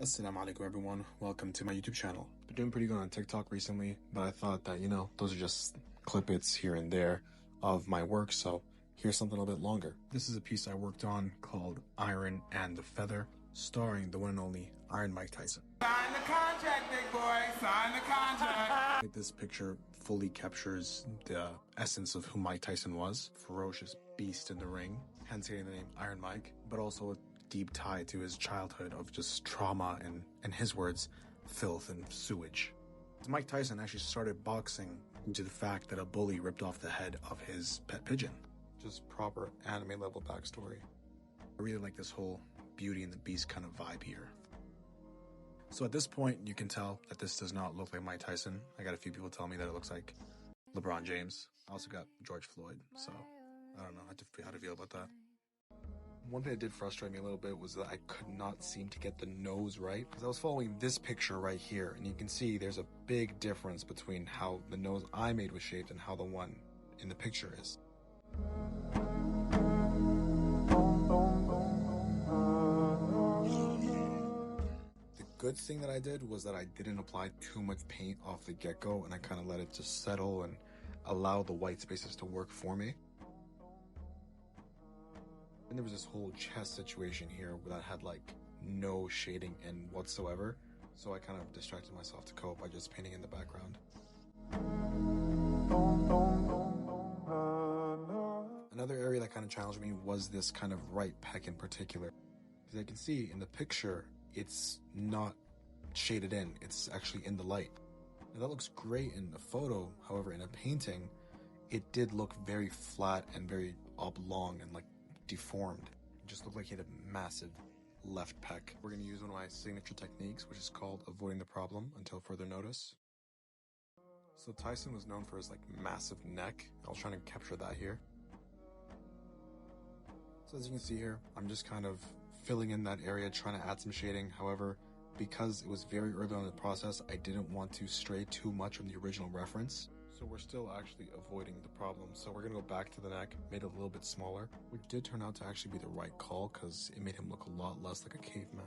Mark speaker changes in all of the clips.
Speaker 1: Assalamu alaikum everyone, welcome to my YouTube channel. Been doing pretty good on TikTok recently, but I thought that, those are just clip-its here and there of my work, so here's something a little bit longer. This is a piece I worked on called Iron and the Feather, starring the one and only Iron Mike Tyson.
Speaker 2: Sign the contract, big boy, sign the contract.
Speaker 1: This picture fully captures the essence of who Mike Tyson was, ferocious beast in the ring, hence getting the name Iron Mike, but also a deep tie to his childhood of just trauma and, in his words, filth and sewage. Mike Tyson actually started boxing due to the fact that a bully ripped off the head of his pet pigeon. Just proper anime level backstory. I really like this whole Beauty and the Beast kind of vibe here. So at this point, you can tell that this does not look like Mike Tyson. I got a few people telling me that it looks like LeBron James. I also got George Floyd, so I don't know how to feel about that. One thing that did frustrate me a little bit was that I could not seem to get the nose right, because I was following this picture right here, and you can see there's a big difference between how the nose I made was shaped and how the one in the picture is. The good thing that I did was that I didn't apply too much paint off the get-go, and I kind of let it just settle and allow the white spaces to work for me. And there was this whole chest situation here that had like no shading in whatsoever. So I kind of distracted myself to cope by just painting in the background. Another area that kind of challenged me was this kind of right pec in particular. As I can see in the picture, it's not shaded in, it's actually in the light. Now that looks great in the photo, however in a painting, it did look very flat and very oblong and like deformed. It just looked like he had a massive left pec. We're going to use one of my signature techniques, which is called avoiding the problem until further notice. So Tyson was known for his like massive neck. I was trying to capture that here. So as you can see here, I'm just kind of filling in that area, trying to add some shading. However, because it was very early on in the process, I didn't want to stray too much from the original reference. So we're still actually avoiding the problem. So we're going to go back to the neck, made it a little bit smaller, which did turn out to actually be the right call because it made him look a lot less like a caveman.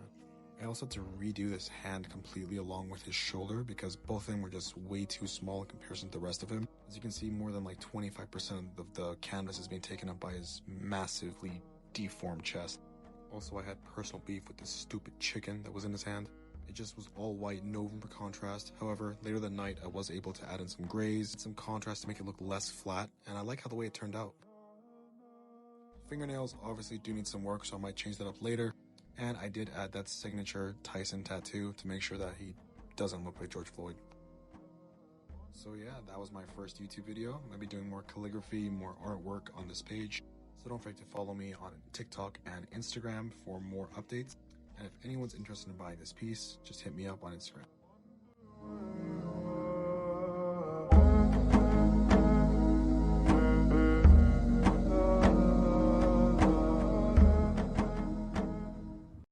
Speaker 1: I also had to redo this hand completely along with his shoulder because both of them were just way too small in comparison to the rest of him. As you can see, more than like 25% of the canvas is being taken up by his massively deformed chest. Also, I had personal beef with this stupid chicken that was in his hand. It just was all white, no room for contrast. However, later that night, I was able to add in some grays, some contrast to make it look less flat, and I like how the way it turned out. Fingernails obviously do need some work, so I might change that up later. And I did add that signature Tyson tattoo to make sure that he doesn't look like George Floyd. So yeah, that was my first YouTube video. I'm going to be doing more calligraphy, more artwork on this page. So don't forget to follow me on TikTok and Instagram for more updates. And if anyone's interested in buying this piece, just hit me up on Instagram.